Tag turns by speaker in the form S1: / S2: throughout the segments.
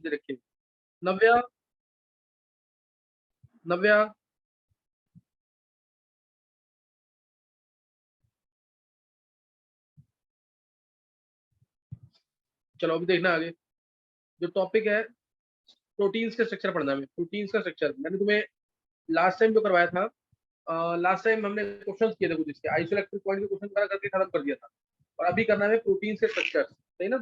S1: दे रखे हैं। नव्या, नव्या, चलो अभी देखना आगे। जो टॉपिक है, प्रोटीन्स के स्ट्रक्चर पढ़ना है। प्रोटीन्स का स्ट्रक्चर मैंने तुम्हें लास्ट टाइम जो करवाया था, लास्ट टाइम हमने क्वेश्चंस किए थे कुछ इसके, आइसोइलेक्ट्रिक पॉइंट के क्वेश्चन करा करके खत्म कर दिया था। और अभी करना है प्रोटीन्स के स्ट्रक्चर, सही ना।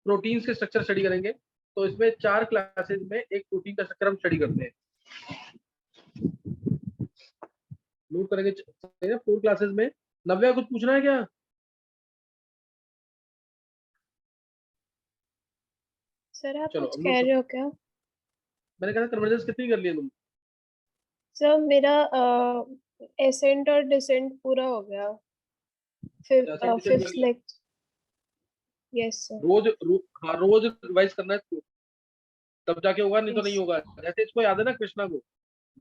S1: प्रोटीन्स के स्ट्रक्चर स्टडी करेंगे। तो इसमें 4 क्लासेस में एक प्रोटीन का स्ट्रक्चर हम स्टडी करते हैं, नोट करेंगे, सही ना, 4 क्लासेस में। नव्या कुछ पूछना है क्या?
S2: सर आप
S1: चलो
S2: कुछ
S1: अब
S2: कह
S1: नोट।
S2: रहे हो क्या?
S1: मैंने कहा कन्वर्जेंस कितनी कर लिया तुम?
S2: सर मेरा एसेंट और डिसेंट पूरा हो गया।
S1: असेंट डिसेंट कर
S2: फिफ्थ
S1: लिया।
S2: लेक्चर। Yes sir.
S1: हाँ रोज रिवाइज करना है इसको, तब जाके होगा, नहीं तो नहीं
S2: यस।
S1: होगा। जैसे इसको याद है ना, कृष्णा को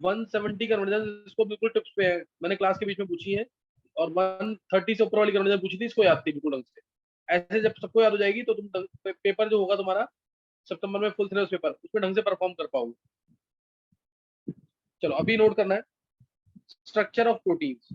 S1: 170 कन्वर्जन इसको बिल्कुल टिप्स पे है, मैंने क्लास के बीच में पूछी है। और 130 से ऊपर वाली कन्वर्जन पूछी थी, इसको याद थी बिल्कुल ढंग से। ऐसे जब सबको याद हो जाएगी तो तुम पेपर जो होगा तुम्हारा सितंबर में, फुल सिलेबस पेपर, उसमें ढंग से परफॉर्म कर पाओगे। चलो अभी नोट करना है स्ट्रक्चर ऑफ प्रोटीन्स,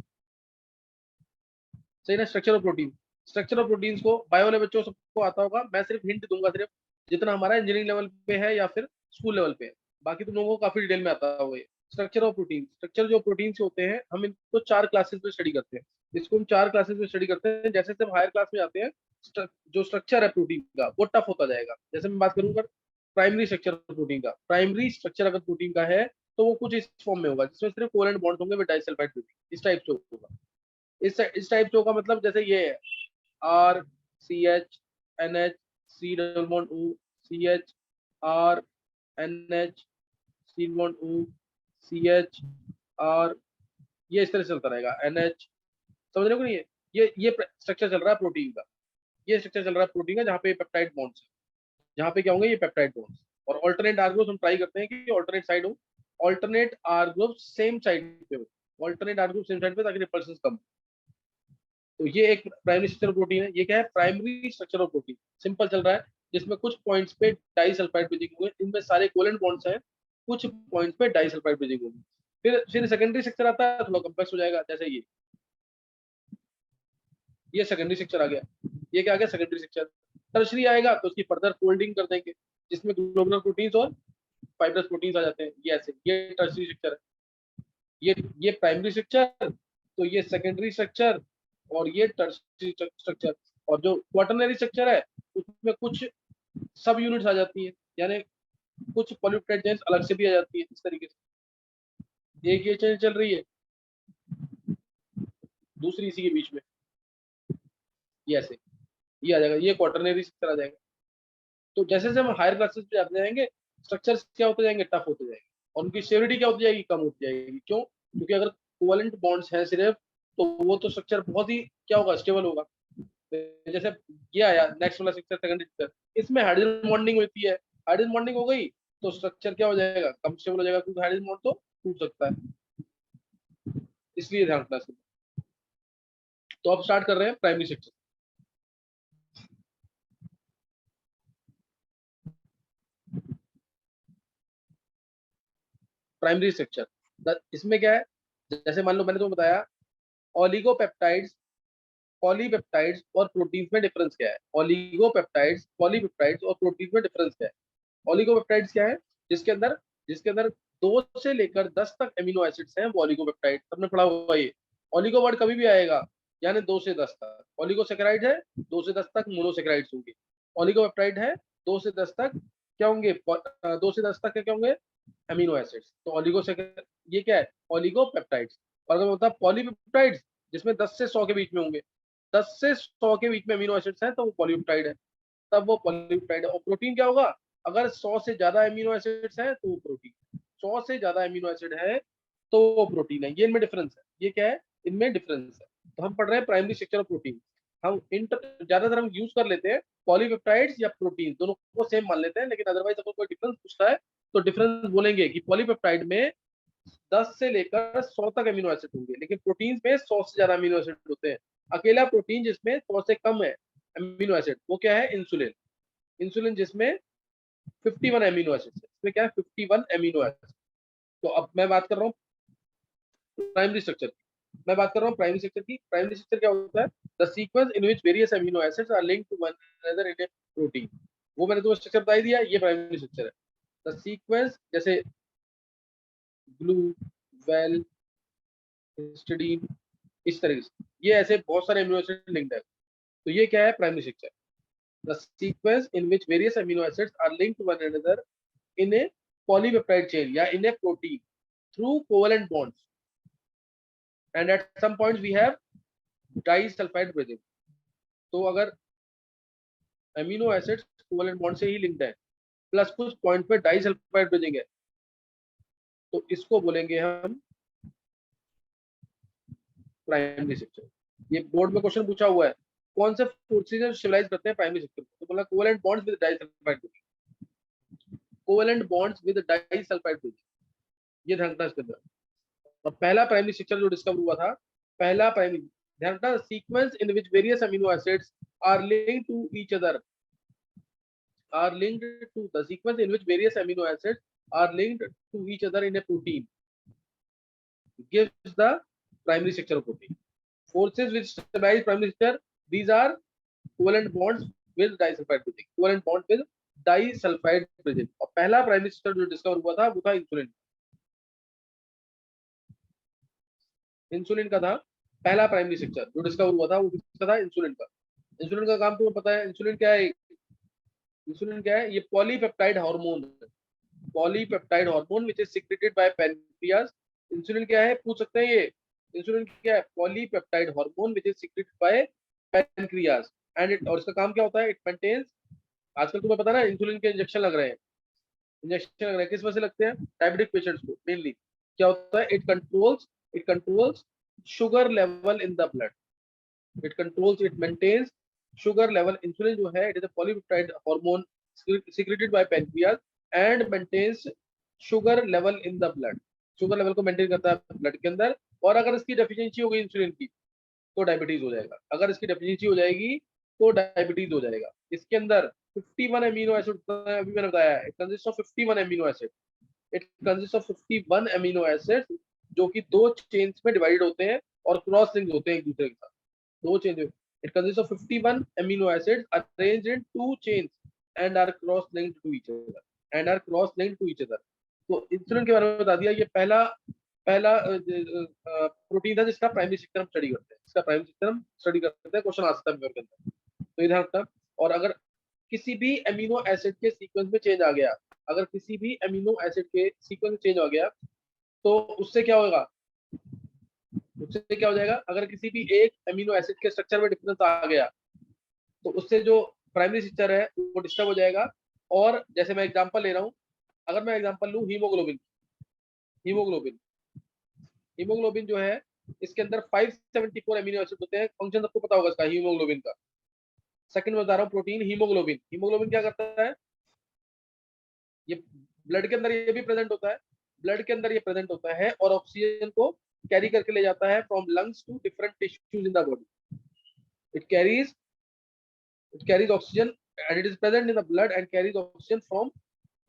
S1: सही ना। Structure of protein, structure of proteins को बायो वाले बच्चों सबको आता होगा। मैं सिर्फ हिंट दूंगा, सिर्फ जितना हमारा इंजीनियरिंग लेवल पे है या फिर स्कूल लेवल पे है। बाकी तुम लोगों को काफी डिटेल में आता होगा ये। स्ट्रक्चर ऑफ प्रोटीन, स्ट्रक्चर जो प्रोटीन से होते हैं, हम इनको 4 क्लासेस में स्टडी करते हैं। इसको हम 4 क्लासेस में स्टडी करते हैं। जैसे जैसे हम हायर क्लास में जाते हैं, जो स्ट्रक्चर है प्रोटीन का वो टफ होता जाएगा। जैसे मैं बात करूंगा प्राइमरी स्ट्रक्चर प्रोटीन का, प्राइमरी स्ट्रक्चर अगर प्रोटीन का है तो वो कुछ इस फॉर्म में होगा, जिसमें सिर्फ कोवेलेंट बॉन्ड होंगे विद डाइसल्फाइड प्रोटीन, इस टाइप से होगा। इस टाइप से होगा, मतलब जैसे ये है RCH NH, C double bond O CH, RNH, C bond O CH, R, ये इस तरह से चलता रहेगा NH। समझ रहे हो कि नहीं? ये स्ट्रक्चर चल रहा है प्रोटीन का। ये स्ट्रक्चर चल रहा है प्रोटीन का, जहाँ पे पेप्टाइड बॉन्ड्स है, जहाँ पे क्या होंगे, ये पेप्टाइड बॉन्ड्स। और ऑल्टरनेट आर ग्रुप हम ट्राई करते हैं कि ऑल्टरनेट साइड हो, alternate R group same side पे हो, alternate R group same side पे, ताकि रिपल्शन कम। तो ये एक प्राइमरी स्ट्रक्चर प्रोटीन है। ये क्या है? Primary structure of protein, simple चल रहा है, जिसमें कुछ पॉइंट्स पे डाइसल्फाइड ब्रिजिंग हुए, इनमें सारे कोवेलेंट बॉन्ड्स हैं, कुछ पॉइंट्स पे डाइसल्फाइड ब्रिजिंग होगी। फिर सेकेंडरी स्ट्रक्चर आता है, थोड़ा कॉम्प्लेक्स हो जाएगा। जैसे ये सेकेंडरी स्ट्रक्चर आ गया। ये क्या आ गया? Secondary structure. टर्शरी आएगा तो उसकी फर्दर फोल्डिंग कर देंगे, जिसमें ग्लोबुलर प्रोटीन्स और फाइब्रस प्रोटीन्स आ जाते हैं। ये ऐसे, ये टर्शरी स्ट्रक्चर है। ये प्राइमरी स्ट्रक्चर, तो ये सेकेंडरी स्ट्रक्चर, और ये टर्शरी स्ट्रक्चर। और जो क्वाटरनरी स्ट्रक्चर है, उसमें कुछ सब यूनिट्स आ जाती है, यानी कुछ पॉलीपेप्टाइड चेन्स अलग से भी आ जाती है। इस तरीके से एक ये चेन चल रही है, दूसरी इसी के बीच में, ये ऐसे, ये आ जाएगा, ये क्वाटरनरी स्ट्रक्चर आ जाएगा। तो जैसे जैसे हम हायर क्लासेस पे जाते जाएंगे, स्ट्रक्चर्स क्या होते जाएंगे? टफ होते जाएंगे, और उनकी स्टेबिलिटी क्या होती जाएगी? कम होती जाएगी। क्यों? क्योंकि अगर कोवेलेंट बॉन्ड्स हैं सिर्फ, तो वो तो स्ट्रक्चर बहुत ही क्या होगा? स्टेबल होगा। जैसे ये आया नेक्स्ट वाला स्ट्रक्चर, सेकेंडरी स्ट्रक्चर, इसमें हाइड्रोजन बॉन्डिंग होती है। हाइड्रोजन बॉन्डिंग हो गई तो स्ट्रक्चर क्या हो जाएगा? कम स्टेबल हो जाएगा, क्योंकि हाइड्रोजन बॉन्ड तो टूट सकता है, इसलिए ध्यान रखना है। तो अब स्टार्ट कर रहे हैं प्राइमरी स्ट्रक्चर। प्राइमरी स्ट्रक्चर इसमें क्या है? जैसे मान लो मैंने तुम्हें बताया ऑलिगोपेप्टाइड्स, पॉलीपेप्टाइड्स और प्रोटीन्स में डिफरेंस क्या है। ऑलिगोपेप्टाइड्स, पॉलीपेप्टाइड्स और प्रोटीन्स में डिफरेंस क्या है? ऑलिगोपेप्टाइड्स क्या है? जिसके अंदर 2 से लेकर 10 तक एमिनो एसिड्स हैं, वो ऑलिगोपेप्टाइड। सबने पढ़ा होगा ये। ऑलिगो वर्ड कभी भी आएगा, यानी 2 से 10 तक। ऑलिगोसेकेराइड है, 2 से 10 तक मोनोसेकेराइड्स होंगे। ऑलिगोपेप्टाइड है, 2 से 10 तक क्या होंगे? 2 से 10 तक क्या होंगे? Amino acids. तो ये क्या है? ऑलिगोपेप्टाइड्स। और अगर होता है पॉलीपेप्टाइड्स, जिसमें 10 से 100 के बीच में होंगे, 10 से 100 के बीच में अमीनो एसिड्स हैं, तो वो पॉलीपेप्टाइड है, तब वो पॉलीपेप्टाइड है। और प्रोटीन क्या होगा? अगर 100 से ज्यादा अमीनो एसिड्स हैं तो वो प्रोटीन, 100 से ज्यादा अमीनो एसिड है तो वो प्रोटीन है। ये इनमें डिफरेंस है। ये क्या है? इनमें डिफरेंस है। तो हम पढ़ रहे हैं प्राइमरी स्ट्रक्चर ऑफ प्रोटीन। हम ज्यादातर हम यूज कर लेते हैं पॉलीपेप्टाइड्स या प्रोटीन, दोनों को सेम मान लेते हैं, लेकिन अदरवाइज अगर कोई डिफरेंस पूछता है तो डिफरेंस बोलेंगे कि पॉलीपेप्टाइड में 10 से लेकर 100 तक अमीनो एसिड होंगे, लेकिन प्रोटीन में 100 से ज्यादा अमीनो एसिड होते हैं। अकेला प्रोटीन जिसमें 100 से कम है अमीनो एसिड, वो क्या है? इंसुलिन। इंसुलिन जिसमें 51 एमिनो एसिड्स है, इसमें क्या है 51 एमिनो एसिड। तो अब मैं बात कर रहा हूँ प्राइमरी स्ट्रक्चर की, मैं बात कर रहा हूँ प्राइमरी स्ट्रक्चर की। प्राइमरी स्ट्रक्चर क्या होता है? The sequence in which various amino acids are linked to one another in a protein. वो मैंने तुम्हें स्ट्रक्चर बता ही दिया, ये प्राइमरी स्ट्रक्चर है। द सीक्वेंस जैसे ग्लू, वेल, हिस्टिडीन, इस तरीके से ये ऐसे बहुत सारे एमिनो एसिड लिंक्ड है। तो ये क्या है? Primary structure. The sequence in which various amino acids are linked to one another in a polypeptide chain या in a protein through covalent bonds, and at some points we have disulfide bridging। तो अगर amino acids covalent bond से ही linked है plus कुछ point पे disulphide bridging है, तो इसको बोलेंगे हम प्राइमरी स्ट्रक्चर। ये बोर्ड में क्वेश्चन पूछा हुआ है, कौन से फोर्सेज स्टेबलाइज करते हैं प्राइमरी स्ट्रक्चर को? तो बोला covalent bonds with disulphide bridging, covalent bonds with disulphide bridging, ये ध्यान रखना इसके अंदर। और पहला प्राइमरी स्ट्रक्चर जो डिस्कवर हुआ था, पहला प्राइमरी, ध्यान रखना, sequence in which various amino acids are linked to each other, are linked to the sequence in which various amino acids are linked to each other in a protein gives the primary structure of protein। Forces which stabilize primary structure, these are covalent bonds with disulfide bridging, covalent bond with disulfide bridging। और पहला primary structure जो discover हुआ था वो था insulin. Insulin का था पहला प्राइमरी स्ट्रक्चर जो डिस्कवर हुआ था, वो किसका था? इंसुलिन का। इंसुलिन का काम तुम्हें पता है, इंसुलिन क्या है? इंसुलिन क्या है? ये पॉलीपेप्टाइड हार्मोन है, polypeptide hormone which is secreted by pancreas. Insulin क्या है? पूछ सकते हैं ये। इंसुलिन क्या है? Polypeptide hormone which is secreted by pancreas and it, और इसका काम क्या होता है? इट मेंटेन्स, आजकल तुम्हें पता है ना इंसुलिन के इंजेक्शन लग रहे हैं, इंजेक्शन लग रहे हैं, किस वजह से लगते हैं? डायबिटिक पेशेंट्स को मेनली। क्या होता है? It controls sugar level in the blood, it controls, it maintains sugar level। insulin जो है it is a polypeptide hormone secreted by pancreas and maintains sugar level in the blood। Sugar level को maintain करता है blood के अंदर। और अगर इसकी डेफिशिएंसी हो गई इंसुलिन की तो डायबिटीज हो जाएगा, अगर इसकी डेफिशिएंसी हो जाएगी तो डायबिटीज हो जाएगा। इसके अंदर 51 अमीनो एसिड, अभी मैंने बताया, it consist of 51 amino acid, it consist of 51 amino acid जो कि दो चेन्स में डिवाइड होते हैं और क्रॉस लिंक होते हैं एक दूसरे के साथ, दो chain. It consists of 51 amino acids arranged in two chains and are cross-linked to each other, and are cross-linked to each other। तो इंसुलिन के बारे में बता दिया, ये पहला पहला प्रोटीन था जिसका प्राइमरी स्ट्रक्चर हम स्टडी करते हैं, इसका प्राइमरी स्ट्रक्चर हम स्टडी करते हैं, क्वेश्चन आ सकता है पेपर के अंदर, तो ये ध्यान रखना। और अगर किसी भी अमीनो एसिड के सीक्वेंस में चेंज आ गया, अगर किसी भी अमीनो एसिड के सीक्वेंस में चेंज हो गया तो उससे क्या होगा? उससे क्या हो जाएगा? अगर किसी भी एक अमीनो एसिड के स्ट्रक्चर में डिफरेंस आ गया तो उससे जो प्राइमरी स्ट्रक्चर है वो डिस्टर्ब हो जाएगा। और जैसे मैं एग्जांपल ले रहा हूँ, अगर मैं एग्जांपल लूँ हीमोग्लोबिन, हीमोग्लोबिन, हीमोग्लोबिन जो है इसके अंदर 574 अमीनो एसिड होते हैं। फंक्शन सबको पता होगा इसका, हीमोग्लोबिन का। सेकंड में बता रहा हूँ, प्रोटीन हीमोग्लोबिन। हीमोग्लोबिन क्या करता है? ये ब्लड के अंदर ये भी प्रेजेंट होता है, ब्लड के अंदर ये प्रेजेंट होता है और ऑक्सीजन को कैरी करके ले जाता है from lungs to different tissues in the body. It carries oxygen and it is present in the blood and carries oxygen from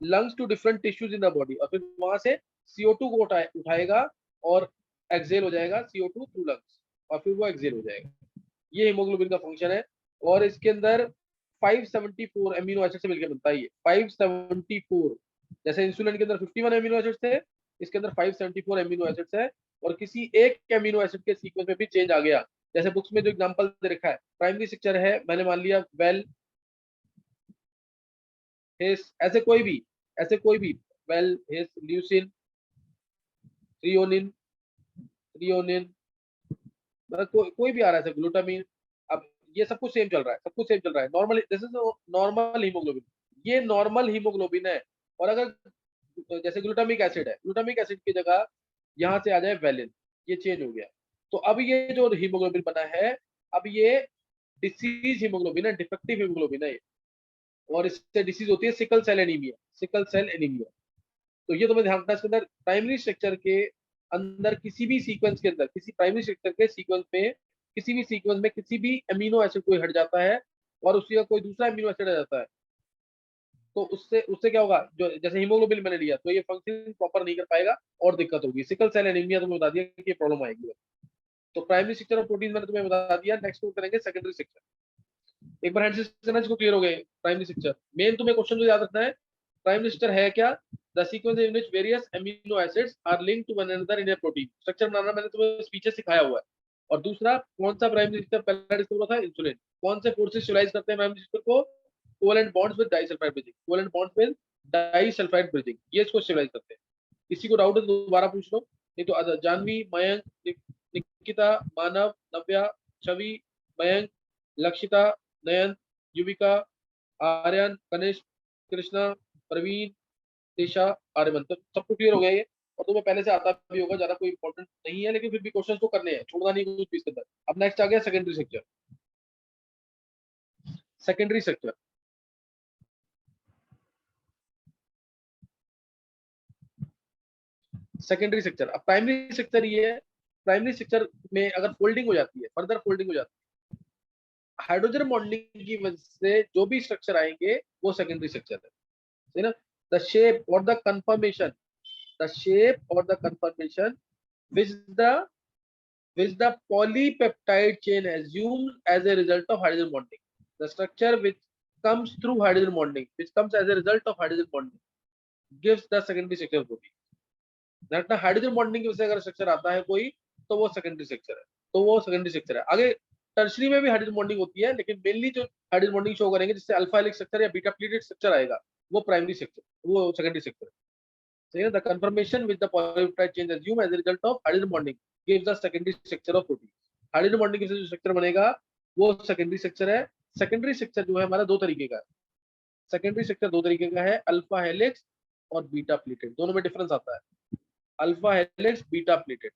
S1: lungs to different tissues in the body। और फिर वहां से CO2 को उठाएगा और एक्सेल हो जाएगा CO2 through lungs, और फिर वो एक्सेल हो जाएगा। ये हीमोग्लोबिन का फंक्शन है। और इसके अंदर 574 अमीनो एसिड से मिलकर बनता है ये 574। जैसे इंसुलिन के अंदर 51 अमीनो एसिड थे, इसके अंदर 574 अमीनो एसिड्स है। और किसी एक अमीनो एसिड के सीक्वेंस में भी चेंज आ गया, जैसे बुक्स में जो एग्जांपल दे रखा है, प्राइमरी स्ट्रक्चर है, मैंने मान लिया वेल, हिस, ऐसे कोई भी वेल, हिस, ल्यूसिन, थ्रियोनिन, थ्रियोनिन, मतलब कोई भी आ रहा है, ग्लूटामिन। अब ये सब कुछ सेम चल रहा है, सब कुछ सेम चल रहा है। Normal, this is normal haemoglobin, ये नॉर्मल हीमोग्लोबिन है। और अगर जैसे ग्लूटामिक एसिड है, ग्लूटामिक एसिड की जगह यहाँ से आ जाए वेलिन, ये चेंज हो गया, तो अब ये जो हीमोग्लोबिन बना है, अब ये डिसीज हीमोग्लोबिन है, डिफेक्टिव हीमोग्लोबिन है ये। और इससे डिसीज होती है sickle cell anaemia, sickle cell anaemia. तो ये तुम्हें ध्यान रखना, इसके अंदर प्राइमरी स्ट्रक्चर के अंदर किसी भी सीक्वेंस के अंदर, किसी प्राइमरी स्ट्रक्चर के सीक्वेंस में, किसी भी सीक्वेंस में किसी भी अमीनो एसिड कोई हट जाता है और उसी का कोई दूसरा अमीनो एसिड आ जाता है, तो उससे उससे क्या होगा, जो जैसे हीमोग्लोबिन मैंने लिया तो ये फंक्शन प्रॉपर नहीं कर पाएगा और दिक्कत होगी। सिकल सेल एनीमिया तुम्हें बता दिया कि ये प्रॉब्लम आएगी। तो प्राइमरी स्ट्रक्चर ऑफ प्रोटीन मैंने तुम्हें बता दिया। नेक्स्ट करेंगे सेकेंडरी स्ट्रक्चर। एक बार हैंड से करना, इसको क्लियर हो गए। प्राइमरी स्ट्रक्चर मेन तुम्हें क्वेश्चन जो याद रखना है, प्राइमरी स्ट्रक्चर है क्या, the sequence in which various amino acids are linked to one another in a protein. Structure बनाना मैंने तुम्हें स्पीचेस सिखाया हुआ है। और दूसरा कौन सा प्राइमरी स्ट्रक्चर पहला डिस्कवर हुआ था, इंसुलिन। कौन से फोर्सेस स्टेबलाइज करते हैं प्राइमरी स्ट्रक्चर को, covalent bonds with disulphide bridging, covalent bonds with disulphide bridging, ये इसको स्टेबलाइज करते हैं। किसी को डाउट है तो दोबारा पूछ लो, नहीं तो जानवी, मयंक, निकिता, मानव, नव्या, छवि, मयंक, लक्षिता, नयन, युविका, आर्यन, कनिष्क, कृष्णा, प्रवीण, दिशा, आर्यमन। तो सबको क्लियर हो गया ये। और तुम्हें पहले से आता भी होगा, ज्यादा कोई इंपॉर्टेंट नहीं है, लेकिन फिर भी क्वेश्चन तो करने हैं, छोड़ना नहीं कुछ भी इसके अंदर। अब नेक्स्ट आ गया secondary structure. Secondary structure secondary structure अब प्राइमरी स्ट्रक्चर ये है। प्राइमरी स्ट्रक्चर में अगर फोल्डिंग हो जाती है, फर्दर फोल्डिंग हो जाती है, हाइड्रोजन बॉन्डिंग की वजह से जो भी स्ट्रक्चर आएंगे वो सेकेंडरी स्ट्रक्चर है ना। द शेप और द कंफर्मेशन, द शेप और the confirmation which the the polypeptide chain assumes as a result of hydrogen bonding. The structure which comes through hydrogen bonding, which comes as a result of hydrogen bonding, gives the secondary structure of protein. That hydrogen bonding की वजह से अगर structure आता है कोई, तो वो secondary structure है। तो वो सेकेंडरी स्ट्रक्चर है। आगे टर्शरी में भी हाइड्रोजन बॉन्डिंग होती है, लेकिन मेनली जो हाइड्रोजन बॉन्डिंग शो करेंगे जिससे अल्फा हेलिक्स स्ट्रक्चर या बीटा प्लेटेड स्ट्रक्चर आएगा, वो प्राइमरी स्ट्रक्चर, वो सेकेंडरी स्ट्रक्चर है। The confirmation with the polypeptide chain assumed as a result of hydrogen bonding gives the secondary structure of protein. Hydrogen bonding की वजह से जो structure बनेगा वो सेकेंडरी स्ट्रक्चर है। सेकेंडरी स्ट्रक्चर जो है हमारा दो तरीके का है। सेकेंडरी स्ट्रक्चर दो तरीके का है, अल्फा हेलिक्स और बीटा प्लेटेड। दोनों में डिफरेंस आता है, अल्फा हेलिक्स, बीटा प्लेटेड,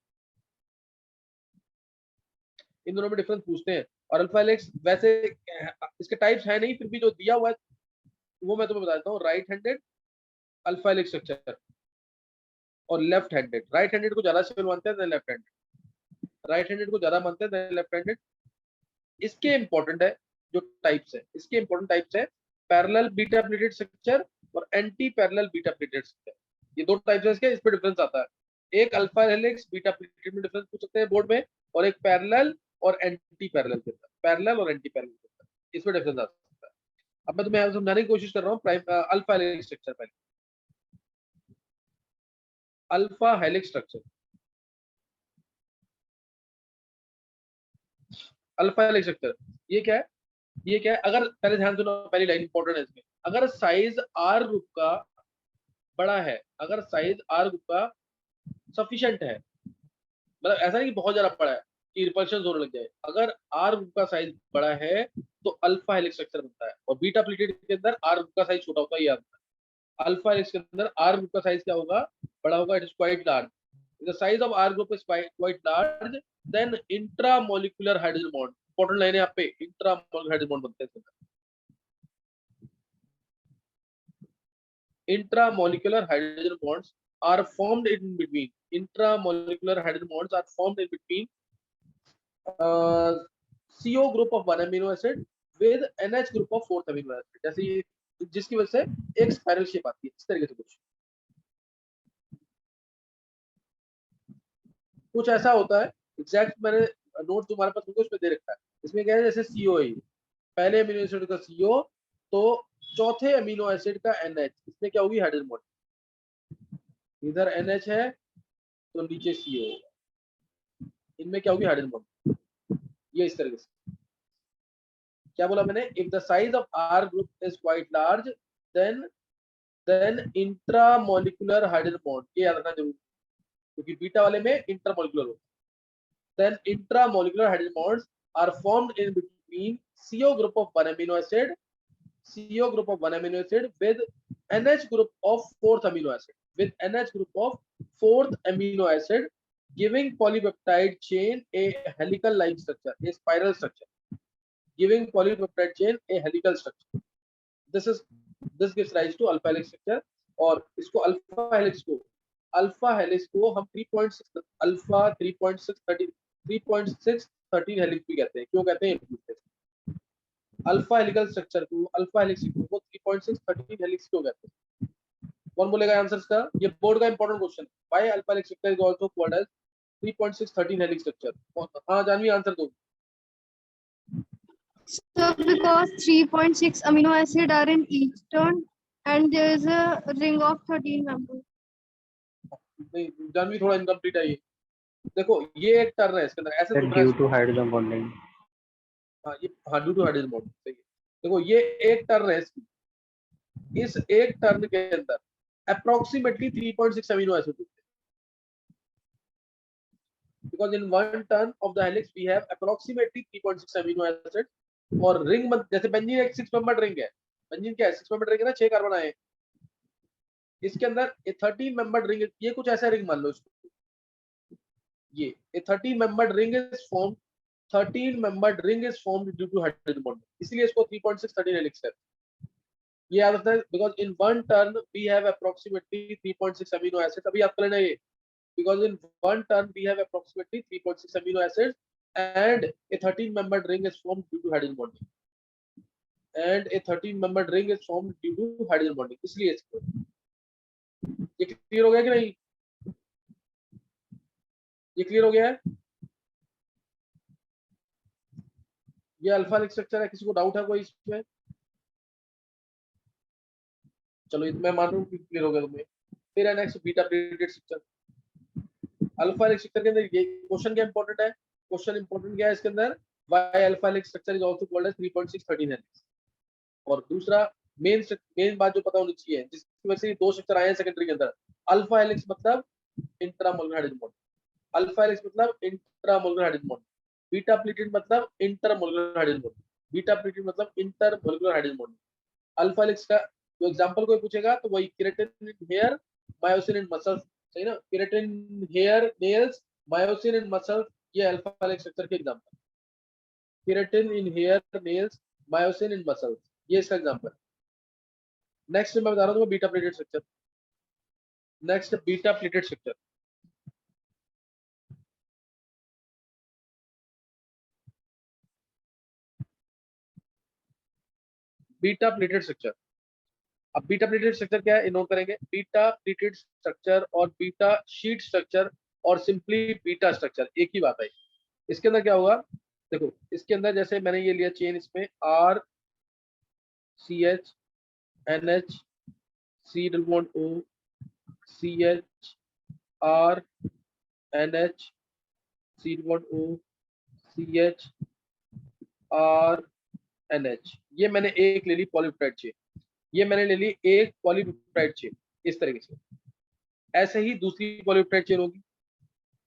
S1: इन दोनों में डिफरेंस पूछते हैं। और अल्फा हेलिक्स वैसे इसके टाइप्स है नहीं, फिर भी जो दिया हुआ है वो मैं तुम्हें बता देता हूँ। Right handed alpha helix structure और लेफ्ट हैंडेड। राइट हैंडेड को ज्यादा स्टेबल मानते हैं, लेफ्ट हैंडेड, राइट हैंडेड को ज्यादा मानते हैं, लेफ्ट हैंडेड। इसके इंपॉर्टेंट है जो टाइप्स है, इसके इंपॉर्टेंट टाइप्स है पैरेलल बीटा प्लेटेड स्ट्रक्चर और anti parallel beta pleated structure. ये दो टाइप्स है इसके, इस पे डिफरेंस आता है। एक अल्फा हेलिक्स बीटा प्लेटेड में डिफरेंस पूछ सकते हैं बोर्ड में, और एक पैरेलल और एंटी पैरेलल के अंदर, पैरेलल और एंटी पैरेलल के अंदर इसमें डिफरेंस आ सकता है। अब मैं तुम्हें समझाने की कोशिश कर रहा हूँ अल्फा हेलिक्स स्ट्रक्चर। पहले alpha helix structure, alpha helix structure ये क्या है, ये क्या है, अगर पहले ध्यान सुनो, पहली लाइन इंपॉर्टेंट है इसमें। अगर साइज आर ग्रुप का बड़ा है, अगर साइज आर ग्रुप का सफिशिएंट है, मतलब ऐसा नहीं कि बहुत ज्यादा बड़ा है कि रिपल्शन होने लग जाए, अगर आर ग्रुप का साइज बड़ा है तो अल्फा हेलिक्स स्ट्रक्चर बनता है। और बीटा प्लेटेड के अंदर आर ग्रुप का साइज छोटा होता है, याद रखना। अल्फा हेलिक्स के अंदर आर ग्रुप का साइज क्या होगा, बड़ा होगा, it is quite large. The size of R group is quite large then intramolecular hydrogen bond. Important line है यहाँ पे, इंट्रामोलिकुलर हाइड्रोजन बॉन्ड बनते हैं। Intramolecular hydrogen bonds are formed in between. Intramolecular hydrogen bonds are formed in between uh, CO group of one amino acid with NH group of fourth amino acid. जैसे जिसकी वजह से एक spiral shape आती है, इस तरीके से कुछ ऐसा होता है। एग्जैक्ट मैंने नोट तुम्हारे पास उसमें दे रखा है। इसमें क्या है, जैसे CO है, पहले अमीनो एसिड का CO, तो चौथे अमीनो एसिड का NH, इसमें क्या होगी, हाइड्रोजन बॉन्ड। इधर NH है तो नीचे CO होगा, इनमें क्या होगी, हाइड्रोजन बॉन्ड। ये इस तरीके से क्या बोला मैंने, if the size of R group is quite large then intramolecular hydrogen bond, ये याद रखना जरूर, क्योंकि बीटा वाले में इंटरमोलिकुलर होता है। Then intramolecular hydrogen bonds are formed in between CO group of one amino acid, CO group of one amino acid with NH group of fourth amino acid, with NH group of fourth amino acid, giving polypeptide chain a helical like structure, a spiral structure, giving polypeptide chain a helical structure. This gives rise to alpha helix structure। और इसको alpha helix को हम 3.6 alpha 3.6 13 helix भी कहते हैं। क्यों कहते हैं, अल्फा हेलिकल स्ट्रक्चर को, अल्फा हेलिक्स को 3.6 13 हेलिक्स क्यों कहते हैं? कौन बोलेगा आंसर इसका? ये बोर्ड का इंपॉर्टेंट क्वेश्चन है। Why alpha helix structure is also called as 3.6 13 helix structure? हाँ जानवी आंसर दो।
S3: So because 3.6 amino acid are in each turn and there is a ring of 13 members.
S1: नहीं जानवी थोड़ा इनकम्प्लीट है ये। देखो ये एक टर्न है इसके अंदर, ऐसे
S4: That due to hydrogen bonding.
S1: हाँ ये हाँ ड्यू टू हाइड्रोजन बॉन्ड, सही है। देखो ये एक टर्न है इसकी, इस एक टर्न के अंदर अप्रोक्सीमेटली 3.6 अमीनो एसिड होते हैं, because in one turn of the helix we have approximately 3.6 amino acid। और रिंग जैसे बेंजीन एक 6 मेंबर्ड रिंग है, बेंजीन क्या है 6 मेंबर्ड रिंग है ना, 6 कार्बन आए, इसके अंदर ये 13 मेंबर्ड रिंग, ये कुछ ऐसा रिंग मान लो इसको, ये 13 membered ring is formed, 13 membered ring is formed due to hydrogen bond, इसलिए इसको 3.6 13 हेलिक्स है। ये याद रखना है, because in one turn we have approximately 3.6 amino acid. अभी याद कर लेना ये, because in one turn we have approximately 3.6 amino acids and a 13 membered ring is formed due to hydrogen bonding, and a 13 membered ring is formed due to hydrogen bonding, इसलिए इसको ये clear हो गया कि नहीं? ये क्लियर हो गया है? ये अल्फा हेलिक्स स्ट्रक्चर है, किसी को डाउट है कोई इसमें? चलो ये मैं मान रहा हूँ कि क्लियर हो गया तुम्हें। फिर है next beta pleated structure. Alpha helix structure के अंदर ये क्वेश्चन क्या इंपॉर्टेंट है? क्वेश्चन इंपॉर्टेंट क्या है इसके अंदर? Why alpha helix structure is also called as 3.6 13 helix. और दूसरा मेन बात जो पता होनी चाहिए, जिसकी वजह से दो स्ट्रक्चर आए हैं सेकेंडरी के अंदर, अल्फा हेलिक्स मतलब इंट्रामोलुलर हाइड्रोजन बॉन्ड, अल्फा हेलिक्स मतलब इंट्रामोलुलर हाइड्रोजन बॉन्ड, बीटा प्लेटेड मतलब इंटरमोलुलर हाइड्रोजन बॉन्ड, बीटा प्लेटेड मतलब इंटरमोलुलर हाइड्रोजन बॉन्ड। अल्फा हेलिक्स का जो एग्जांपल कोई पूछेगा तो वही केराटिन इन हेयर, मायोसिन इन मसल्स, सही ना? केराटिन इन हेयर, नेल्स, मायोसिन इन मसल्स, ये अल्फा हेलिक्स स्ट्रक्चर के एग्जांपल। केराटिन इन हेयर, नेल्स, मायोसिन इन मसल्स, ये इसका एग्जांपल। नेक्स्ट मैं बता रहा हूँ beta pleated structure. Next beta pleated structure, beta pleated structure. अब बीटा प्लेटेड स्ट्रक्चर क्या है, इग्नोर करेंगे। बीटा प्लेटेड स्ट्रक्चर और बीटा शीट स्ट्रक्चर और सिंपली बीटा स्ट्रक्चर एक ही बात है। इसके अंदर क्या होगा, देखो इसके अंदर जैसे मैंने ये लिया चेन, इसमें R C H N H C double bond O C H R N H C double bond O C H R N H, ये मैंने एक ले ली पॉलीपेप्टाइड चेन, ये मैंने ले ली एक पॉलीपेप्टाइड चेन, इस तरीके से। ऐसे ही दूसरी पॉलीपेप्टाइड चेन होगी,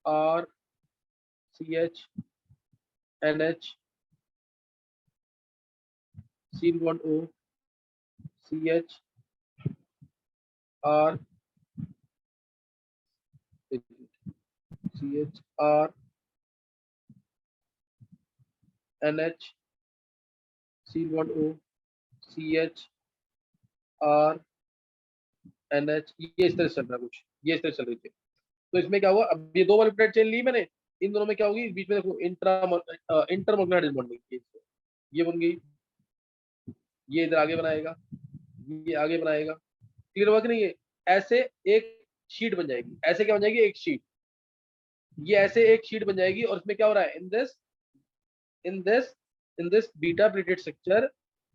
S1: R C H N H C double bond O C H R C H R N H C double bond O C H R N H, ये इस तरह से चल रहा है कुछ, ये इस तरह चल रही थी। तो इसमें क्या हुआ, अब ये दो पॉलीपेप्टाइड चेन ली मैंने, इन दोनों में क्या होगी, बीच में देखो इंटरमोलुलर हाइड्रोजन बॉन्डिंग, ये बन गई, ये इधर आगे बनाएगा, ये आगे बनाएगा, क्लियर हुआ कि नहीं? ये ऐसे एक शीट बन जाएगी, ऐसे क्या बन जाएगी, एक शीट, ये ऐसे एक शीट बन जाएगी। और इसमें क्या हो रहा है, in this beta plated structure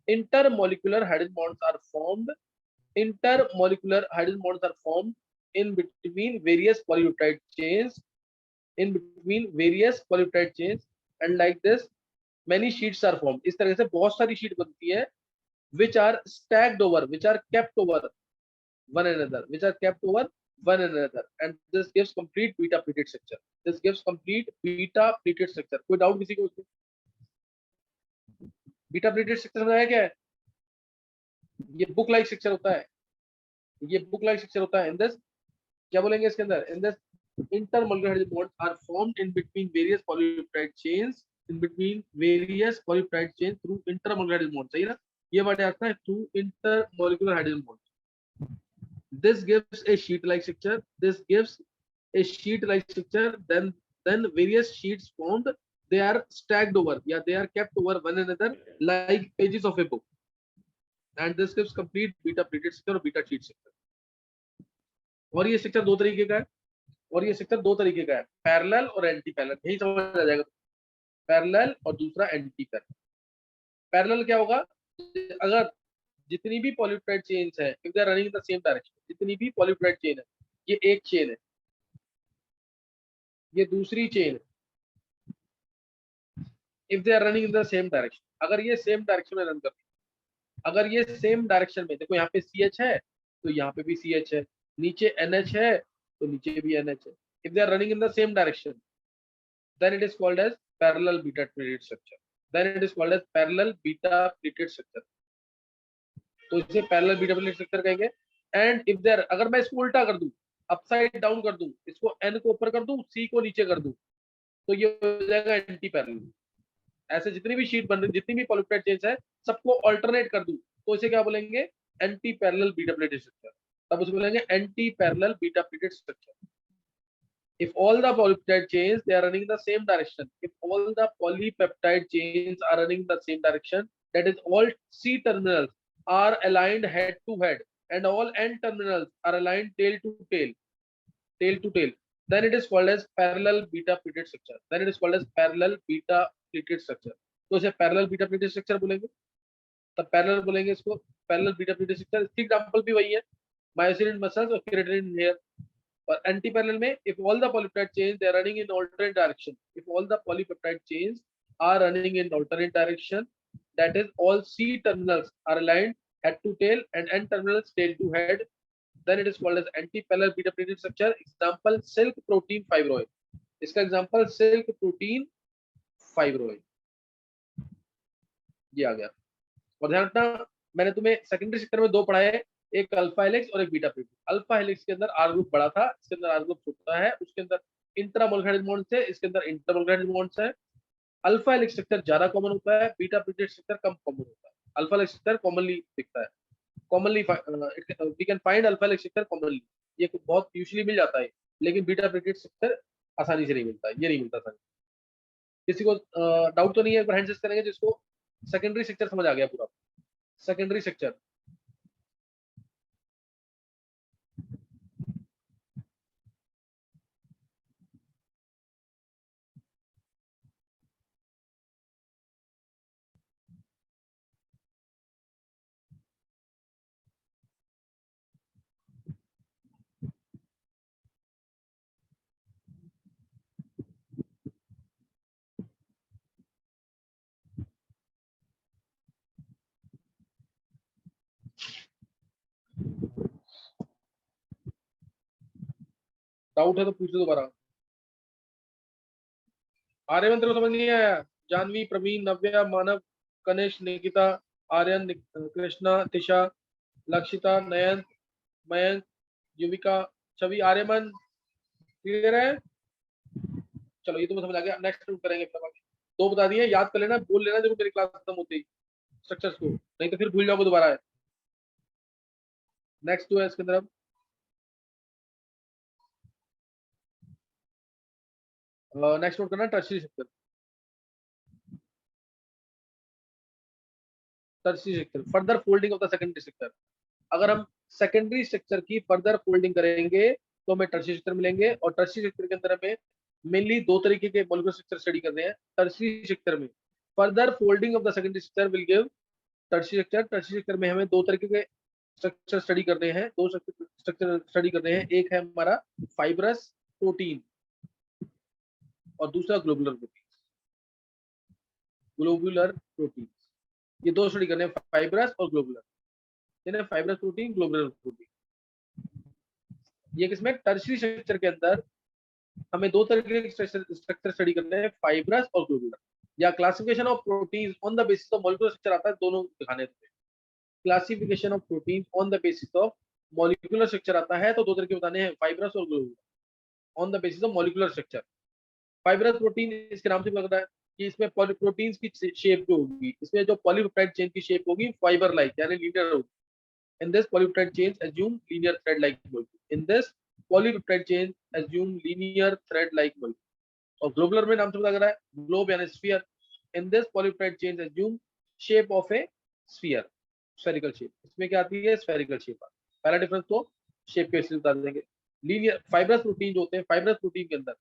S1: intermolecular hydrogen bonds are formed, intermolecular hydrogen bonds are formed in between various polypeptide chains, in between various polypeptide chains, and like this many sheets are formed। इस तरह से बहुत सारी sheet बनती है, which are stacked over, which are kept over one another, which are kept over one another, and this gives complete beta pleated structure, this gives complete beta pleated structure। कोई doubt किसी को उसमें? Beta pleated structure समझाया क्या है? ये book like structure होता है, ये बुक लाइक स्ट्रक्चर होता है। इन दिस क्या बोलेंगे इसके अंदर, in this intermolecular hydrogen bonds are formed in between various polypeptide chains, in between various polypeptide chains through intermolecular hydrogen bonds, सही ना? ये वर्ड आता है through intermolecular hydrogen bonds। This gives a sheet like structure, this gives a sheet like structure, then various sheets formed they are stacked over, yeah, they are kept over one another like pages of a book, and this gives complete beta pleated structure और beta sheet structure. और ये structure दो तरीके का है, parallel और anti parallel, यही समझ आ जाएगा. पैरेलल और दूसरा एंटी पैरेलल. पैरेलल क्या होगा, अगर जितनी भी पॉलीपेप्टाइड चेन्स है, if they are running in the same direction, जितनी भी पॉलीपेप्टाइड चेन है, ये एक चेन है, ये दूसरी चेन है, if they are running in the same direction, अगर ये सेम डायरेक्शन में रन करती है, अगर ये सेम डायरेक्शन में, देखो यहाँ पे CH है तो यहाँ पे भी CH है, नीचे NH है तो नीचे भी NH है, if they are running in the same direction, then it is called as parallel beta pleated structure, then it is called as parallel beta pleated structure. तो इसे पैरेलल बीटा प्लेटेड स्ट्रक्चर कहेंगे. And if there, अगर मैं इसको उल्टा कर दूं, upside down कर दूं, इसको N को ऊपर कर दूं, C को नीचे कर दूं, तो ये हो जाएगा एंटी पैरेलल. ऐसे जितनी भी शीट बन रही, जितनी भी पॉलीपेप्टाइड चेन्स है, सबको अल्टरनेट कर दूं, तो इसे क्या बोलेंगे, anti parallel beta pleated structure. तब उसे बोलेंगे anti parallel beta pleated structure. If all the polypeptide chains they are running in the same direction, if all the polypeptide chains are running in the same direction, that is all C terminals are aligned head to head and all N terminals are aligned tail to tail, then it is called as parallel beta pleated structure. Then it is called as parallel beta pleated structure. तो इसे parallel beta pleated structure बोलेंगे, तब parallel बोलेंगे इसको parallel beta pleated structure. इसकी example भी वही है, myosin in muscles और keratin in hair. और एंटी पैरेलल में, if all the polypeptide chains they are running in alternate direction, if all the polypeptide chains are running in alternate direction, that is all C terminals are aligned head to tail and N terminals tail to head, then it is called as anti parallel beta pleated structure. Example silk protein fibroid, इसका example silk protein fibroid, ये आ गया. और ध्यान रखना, मैंने तुम्हें secondary sector में दो पढ़ाए, एक अल्फा हेलिक्स और एक बीटा प्लेटेड. अल्फा हेलिक्स के अंदर आर ग्रुप बड़ा था, इसके अंदर आर ग्रुप छोटा है, उसके अंदर इंट्रामोलकुलर बॉन्ड्स है, इसके अंदर इंटरमोलकुलर बॉन्ड्स है. अल्फा हेलिक्स स्ट्रक्चर ज्यादा कॉमन होता है, बीटा प्लेटेड स्ट्रक्चर कम कॉमन होता है. अल्फा हेलिक्स स्ट्रक्चर कॉमनली दिखता है, commonly we can find alpha helix structure commonly, ये बहुत यूजुअली मिल जाता है, लेकिन बीटा प्लेटेड स्ट्रक्चर आसानी से नहीं मिलता है, ये नहीं मिलता आसानी. किसी को डाउट तो नहीं है, एक बार हैंड रेज करेंगे जिसको सेकेंडरी स्ट्रक्चर समझ आ गया पूरा. सेकेंडरी स्ट्रक्चर, डाउट है तो पूछ लो दोबारा. आर्यमन को समझ नहीं आया? जानवी, प्रवीण, नव्या, मानव, कनिश, निकिता, आर्यन, कृष्णा, तिशा, लक्षिता, नयन, मयंक, युविका, छवि, आर्यमन, क्लियर है? चलो ये तो समझ आ गया. नेक्स्ट करेंगे. दो बता दिए, याद कर लेना, बोल लेना जब मेरी क्लास खत्म होती है स्ट्रक्चर्स को, नहीं तो फिर भूल जाओगे दोबारा. है नेक्स्ट है इसके अंदर. अब नेक्स्ट नोट करना tertiary structure. Tertiary structure, further folding of the secondary structure. अगर हम सेकेंडरी स्ट्रक्चर की फर्दर फोल्डिंग करेंगे तो हमें टर्शियरी स्ट्रक्चर मिलेंगे. और टर्शियरी स्ट्रक्चर के अंदर हमें मेनली दो तरीके के मॉलिक्यूलर स्ट्रक्चर स्टडी करने हैं. टर्शियरी स्ट्रक्चर में further folding of the secondary structure will give tertiary structure. Tertiary structure में हमें दो तरीके के स्ट्रक्चर स्टडी करने हैं, दो स्ट्रक्चर स्टडी करने हैं. एक है हमारा फाइब्रस प्रोटीन और दूसरा ग्लोबुलर प्रोटीन. ग्लोबुलर प्रोटीन, ये दो स्टडी करने हैं, फाइब्रस और globular. Fibrous protein, globular protein, ये किसमें, टर्शियरी स्ट्रक्चर के अंदर हमें दो तरीके के स्ट्रक्चर स्टडी करने हैं, फाइब्रस और ग्लोबुलर. या classification of proteins on the basis of molecular structure आता है, दोनों दिखाने थे. Classification of proteins on the basis of molecular structure आता है, तो दो तरीके बताने हैं, फाइब्रस और globular, on the basis of molecular structure. Fibrous protein इसके नाम से लग रहा है कि इसमें प्रोटीन्स की शेप जो होगी, इसमें जो पॉलीपेप्टाइड चेन की शेप होगी फाइबर लाइक यानी लीनियर होगी. In this polypeptide chains assume linear thread-like molecule. In this polypeptide chain assume linear thread-like molecule. और ग्लोबुलर में नाम से पता लग रहा है ग्लोब यानी sphere. In this polypeptide chain assume shape of A sphere, spherical shape. इसमें क्या आती है? Spherical shape. पहला डिफरेंस तो शेप के बता देंगे। लीनियर फाइब्रस प्रोटीन जो होते हैं, फाइब्रस प्रोटीन के अंदर,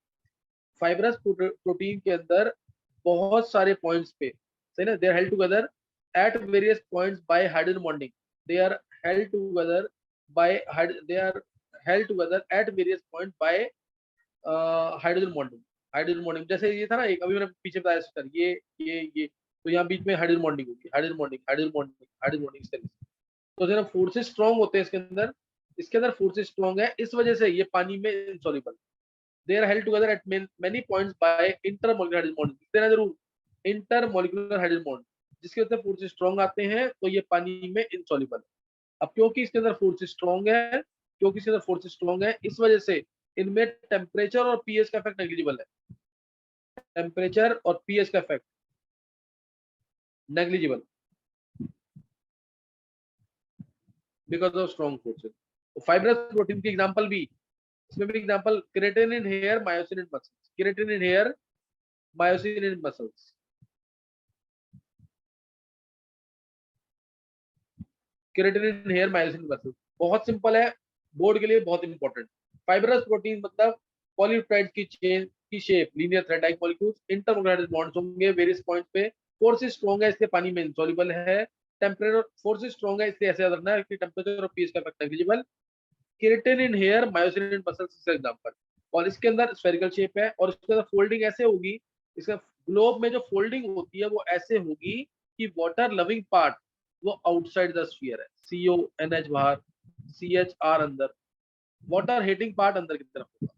S1: फाइब्रस प्रोटीन के अंदर बहुत सारे पॉइंट्स पे, सही ना, they are held together at various points by hydrogen bonding. They are held together by they are held together at various point by hydrogen bonding. Hydrogen bonding जैसे ये था ना, एक अभी मैंने पीछे बताया सर, ये तो यहाँ बीच में हाइड्रोजन बॉन्डिंग होगी, hydrogen bonding, hydrogen bonding, hydrogen bonding इस तरीके से। तो जो ना फोर्सेस स्ट्रॉन्ग होते हैं इसके अंदर फोर्सेस स्ट्रॉन्ग है, इस वजह से ये पानी में insoluble. They are held together at many points by intermolecular hydrogen bond. देना जरूर इंटरमॉलिक्यूलर हाइड्रोजन बॉन्ड, जिसके अंदर फोर्सेस स्ट्रॉन्ग आते हैं तो ये पानी में इनसॉल्युबल है। अब क्योंकि इसके अंदर फोर्सेस स्ट्रॉन्ग है, इस वजह से इनमें टेम्परेचर और पीएच का इफेक्ट नेग्लिजिबल है। टेम्परेचर और पीएच का effect negligible because of strong forces. तो फाइब्रस प्रोटीन की एग्जांपल भी, इसमें भी एग्जांपल केराटिन इन हेयर, मायोसिन इन मसल्स। केराटिन इन हेयर, मायोसिन इन मसल्स। केराटिन इन हेयर, मायोसिन इन मसल्स बहुत सिंपल है, बोर्ड के लिए बहुत इंपॉर्टेंट। फाइब्रस प्रोटीन मतलब पॉलीपेप्टाइड की चेन की shape linear thread like molecules, intermolecular bonds होंगे वेरियस पॉइंट्स पे। फोर्सेस स्ट्रॉन्ग है इसलिए पानी में इनसॉल्युबल है। टेम्परेचर फोर्सेस स्ट्रॉन्ग है इसलिए ऐसे याद रखना है कि टेम्परेचर और पीएच का इफेक्ट नेग्लिजिबल। केराटिन इन हेयर, मायोसिन इन मसल्स का एग्जांपल। और इसके अंदर स्फेरिकल शेप है और इसके अंदर फोल्डिंग ऐसे होगी, इसका ग्लोब में जो फोल्डिंग होती है वो ऐसे होगी कि वाटर लविंग पार्ट वो आउटसाइड द स्फीयर है, CONH बाहर, CHR अंदर, वाटर हीटिंग पार्ट अंदर की तरफ होगा।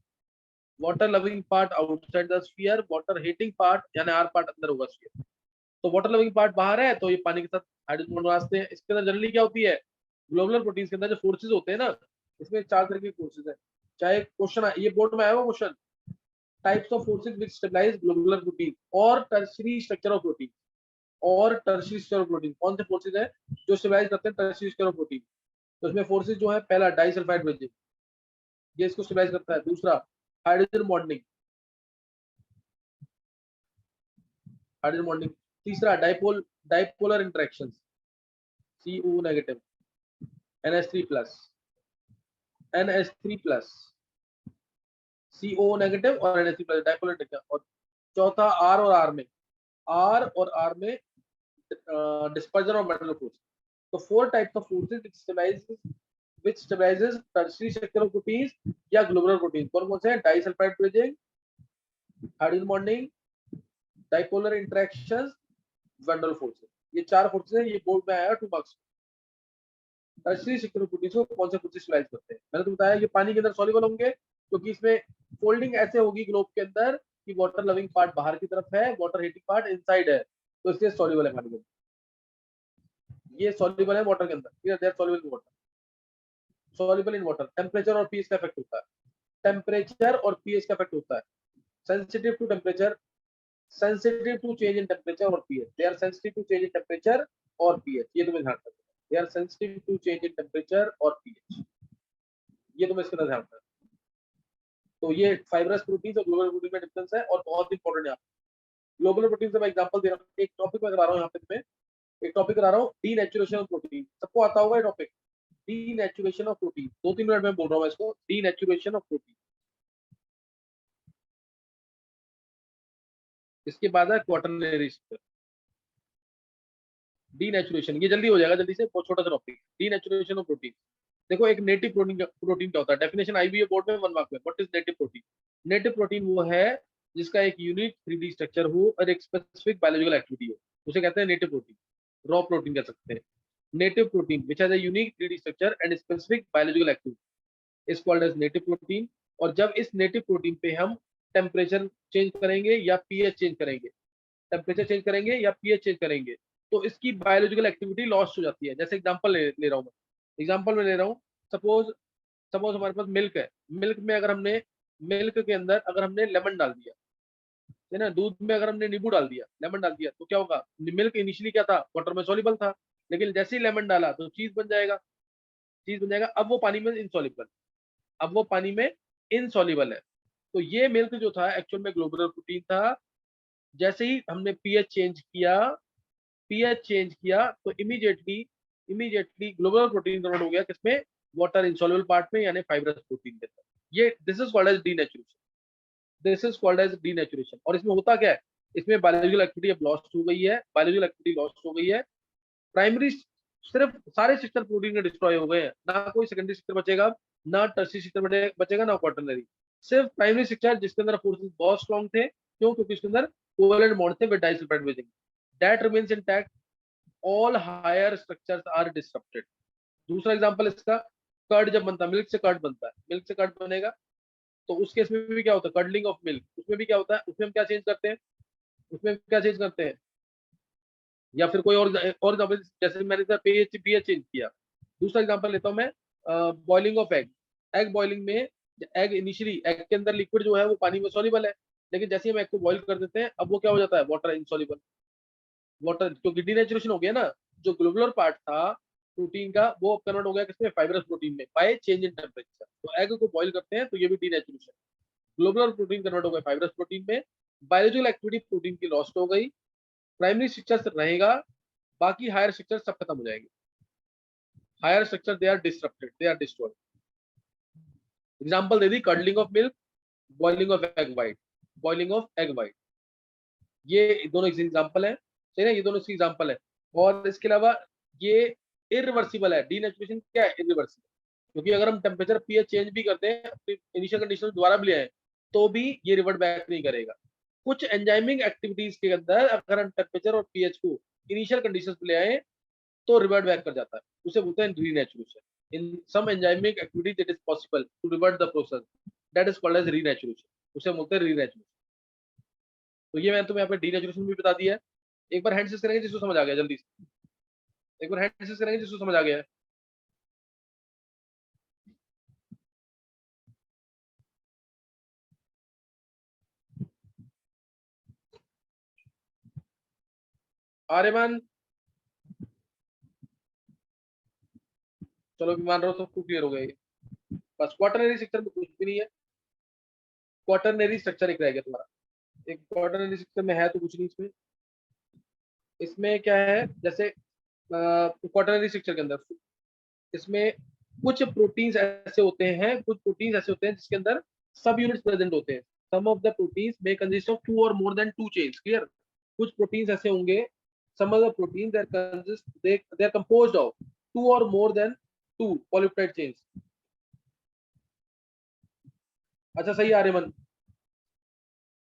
S1: Water loving part outside the sphere, water heating part यानी R पार्ट अंदर होगा स्फीयर। तो वाटर लविंग पार्ट बाहर है तो ये पानी के साथ हाइड्रोजन बॉन्ड बनाते हैं। इसके अंदर जनरली क्या होती है, ग्लोबुलर प्रोटीन के अंदर जो फोर्सेज होते हैं ना, इसमें 4 तरह के फोर्सेज है। चाहे क्वेश्चन ये बोर्ड में आया हुआ question, types of forces which stabilize globular protein और टर्शियरी स्ट्रक्चर ऑफ प्रोटीन। और टर्शियरी स्ट्रक्चर ऑफ प्रोटीन कौन से फोर्सेज है जो स्टेबलाइज करते हैं टर्शियरी स्ट्रक्चर ऑफ प्रोटीन? तो इसमें फोर्सेज जो है, पहला डाइसल्फाइड ब्रिजिंग, ये इसको स्टेबलाइज करता है। दूसरा हाइड्रोजन बॉन्डिंग, हाइड्रोजन बॉन्डिंग। तीसरा dipolar interactions, CO negative, NH3 plus, NH3 plus, CO negative और NH3 प्लस, डाइपोलर इंटरेक्शन। और चौथा R और R में dispersion of metal force. So 4 types of forces which stabilizes tertiary structure of proteins या globular proteins. कौन से हैं? Disulphide bridging, hydrogen bonding, dipolar interactions, van der forces. ये 4 forces हैं, ये बोर्ड में आया 2 marks. Tertiary structure of proteins को कौन से फोर्सेस स्टेबलाइज करते हैं? मैंने तो बताया ये पानी के अंदर सॉल्युबल होंगे क्योंकि इसमें फोल्डिंग ऐसे होगी ग्लोब के अंदर कि वाटर लविंग पार्ट बाहर की तरफ है, वाटर हीटिंग पार्ट इनसाइड है, तो इसलिए सॉल्युबल है पानी के अंदर। ये सॉल्युबल है वाटर के अंदर, they are soluble in water, soluble in water. Temperature और पीएच का इफेक्ट होता है, टेम्परेचर और पीएच का इफेक्ट होता है। Sensitive to temperature, sensitive to change in temperature और pH. They are sensitive to change in temperature और पीएच, ये तुम्हें ध्यान रखना है। They are sensitive to change in temperature और पीएच, ये तुम्हें इसका ध्यान रखना है। तो ये फाइब्रस प्रोटीन और ग्लोबुलर प्रोटीन में डिफरेंस है और बहुत इंपॉर्टेंट है। ग्लोबुलर प्रोटीन से मैं एग्जांपल दे रहा हूँ, एक टॉपिक मैं करा रहा हूँ यहाँ पे तुम्हें, एक टॉपिक करा रहा हूँ डीनेचुरेशन ऑफ प्रोटीन। सबको आता होगा ये topic, denaturation of protein. 2-3 minute में बोल रहा हूँ इसको, डीनेचुरेशन ऑफ प्रोटीन। इसके बाद है क्वाटरनरी स्ट्रक्चर। डीनेचुरेशन ये जल्दी हो जाएगा, जल्दी से, बहुत छोटा सा टॉपिक। Denaturation of protein. देखो एक नेटिव प्रोटीन क्या होता है, डेफिनेशन आई भी है बोर्ड में 1 मार्क में। What is native protein? Native protein वो है जिसका एक यूनिक 3D स्ट्रक्चर हो और एक स्पेसिफिक बायोलॉजिकल एक्टिविटी हो, उसे कहते हैं नेटिव प्रोटीन। रॉ प्रोटीन कह सकते हैं। Native protein which has a unique 3D structure and specific biological activity is called as native protein. और जब इस नेटिव प्रोटीन पे हम टेम्परेचर चेंज करेंगे या पीएच चेंज करेंगे, टेम्परेचर चेंज करेंगे या पीएच चेंज करेंगे, तो इसकी बायोलॉजिकल एक्टिविटी लॉस्ट हो जाती है। जैसे एग्जांपल ले रहा हूँ मैं, एग्जांपल में ले रहा हूँ, सपोज हमारे पास मिल्क है, मिल्क में अगर हमने, मिल्क के अंदर अगर हमने लेमन डाल दिया, है ना, दूध में अगर हमने नींबू डाल दिया, लेमन डाल दिया, तो क्या होगा? मिल्क इनिशियली क्या था? वाटर में सॉल्युबल था, लेकिन जैसे ही लेमन डाला तो चीज बन जाएगा, चीज बन जाएगा। अब वो पानी में इनसॉल्युबल, अब वो पानी में इनसॉल्युबल है। तो ये मिल्क जो था एक्चुअल में ग्लोबुलर प्रोटीन था। जैसे ही हमने पीएच चेंज किया तो इमीडिएटली ग्लोबुलर प्रोटीन कन्वर्ट हो गया किसमें, वाटर इंसॉल्युबल पार्ट में, यानी फाइब्रस प्रोटीन के अंदर। ये this is called as denaturation, this is called as denaturation. और इसमें होता क्या है, इसमें बायोलॉजिकल एक्टिविटी अब लॉस्ट हो गई है, बायोलॉजिकल एक्टिविटी लॉस्ट हो गई है। प्राइमरी सिर्फ सारे स्ट्रक्चर प्रोटीन के डिस्ट्रॉय हो गए हैं, ना कोई सेकेंडरी स्ट्रक्चर बचेगा, ना टर्शियरी स्ट्रक्चर बचेगा, ना क्वाटरनरी। सिर्फ प्राइमरी स्ट्रक्चर जिसके अंदर फोर्सेस बहुत स्ट्रॉन्ग थे, क्यों, क्योंकि उसके अंदर कोवेलेंट बॉन्ड थे with disulphide bridging, that remains intact, all higher structures are disrupted. दूसरा एग्जांपल इसका, कर्ड जब बनता है, मिल्क से कर्ड बनता है, मिल्क से कर्ड बनेगा तो उस केस में भी क्या होता है, कर्डलिंग ऑफ मिल्क, उसमें भी क्या होता है, उसमें हम क्या चेंज करते हैं, उसमें क्या चेंज करते हैं, या फिर कोई और एग्जांपल, जैसे मैंने पीएच चेंज किया। दूसरा एग्जांपल लेता हूं मैं, boiling of egg. Egg boiling में एग इनिशियली, एग के अंदर लिक्विड जो है वो पानी में सॉल्युबल है, लेकिन जैसे ही हम एग को बॉइल कर देते हैं, अब वो क्या हो जाता है, वाटर इनसॉल्युबल, वाटर, क्योंकि डीनेचुरेशन हो गया ना। जो ग्लोबुलर पार्ट था प्रोटीन का, वो कन्वर्ट हो गया किसमें, फाइब्रस प्रोटीन में, बाय चेंज इन टेम्परेचर। तो एग को बॉइल करते हैं तो ये भी डीनेचुरेशन, ग्लोबुलर प्रोटीन कन्वर्ट हो गया फाइब्रस प्रोटीन में, बायोलॉजिकल एक्टिविटी प्रोटीन की लॉस्ट हो गई, प्राइमरी स्ट्रक्चर रहेगा, बाकी हायर स्ट्रक्चर सब खत्म हो जाएंगे। Higher structure they are disrupted, they are destroyed. Example दे दी, curdling of milk, boiling of egg white, boiling of egg white, ये दोनों एग्जांपल है, सही ना, ये दोनों इसकी एग्जांपल है। और इसके अलावा ये इरिवर्सिबल है, डीनेचुरेशन क्या है, इरिवर्सिबल, क्योंकि अगर हम टेम्परेचर पीएच चेंज भी करते हैं, इनिशियल कंडीशन दोबारा भी ले आए, तो भी ये रिवर्ट बैक नहीं करेगा। कुछ एंजाइमिक एक्टिविटीज के अंदर अगर हम टेम्परेचर और पीएच को इनिशियल कंडीशंस पे ले आए तो रिवर्ट बैक कर जाता है, उसे बोलते हैं renaturation. In some enzymatic activity it is possible to revert the process, that is called as renaturation, उसे बोलते हैं रीनेचुरेशन। तो ये मैंने तुम्हें यहाँ पे डीनेचुरेशन भी बता दिया है। एक बार हैंड करेंगे जिसको समझ आ गया, जल्दी से एक बार हैंड करेंगे जिसको समझ आ गया है। आर्यमान, चलो मान रहा हूँ सबको क्लियर हो गया ये। बस क्वाटरनरी स्ट्रक्चर में कुछ भी नहीं है, क्वाटरनरी स्ट्रक्चर एक रह गया तुम्हारा, एक क्वाटरनरी स्ट्रक्चर में है तो कुछ नहीं इसमें। इसमें क्या है, जैसे क्वाटरनरी स्ट्रक्चर के अंदर इसमें कुछ प्रोटीन्स ऐसे होते हैं, कुछ प्रोटीन्स ऐसे होते हैं जिसके अंदर सब यूनिट्स प्रेजेंट होते हैं। Some of the proteins may consist of 2 or more than 2 chains, clear. कुछ प्रोटीन्स ऐसे होंगे, some of the proteins that consist, they are composed of 2 or more than 2 polypeptide chains. अच्छा सही आ रहे मन,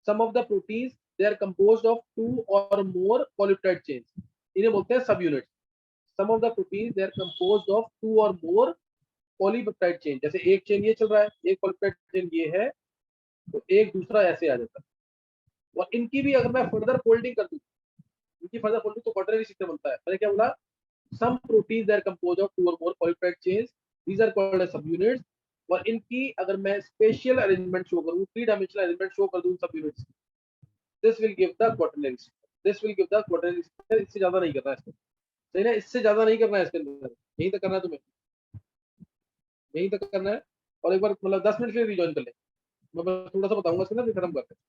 S1: some of the proteins they are composed of 2 or more polypeptide chains, इन्हें बोलते हैं subunits. Some of the proteins they are composed of 2 or more polypeptide chain, जैसे एक चेन ये चल रहा है, एक पॉलीपेप्टाइड चेन ये है, तो एक दूसरा ऐसे आ जाता है। और इनकी भी अगर मैं फर्दर फोल्डिंग कर दूं, इनकी फर्दर फोल्डिंग तो क्वाटरनरी सिस्टम बनता है। मैंने क्या बोला, some proteins are composed of 2 or more polypeptide chains, these are called as subunits. और इनकी अगर मैं स्पेशियल अरेंजमेंट शो करूं, 3 डायमेंशनल अरेंजमेंट शो कर दूं सब units, this will give the quaternary system, this will give the quaternary system. इससे ज्यादा नहीं करना है इसको, सही ना, इससे ज्यादा नहीं करना है इसके अंदर, यही तक करना है तुम्हें, यही तक करना है। और एक बार मतलब 10 मिनट के लिए रिजॉइन कर ले, मैं बस थोड़ा सा बताऊंगा इसके अंदर, फिर खत्म करते हैं।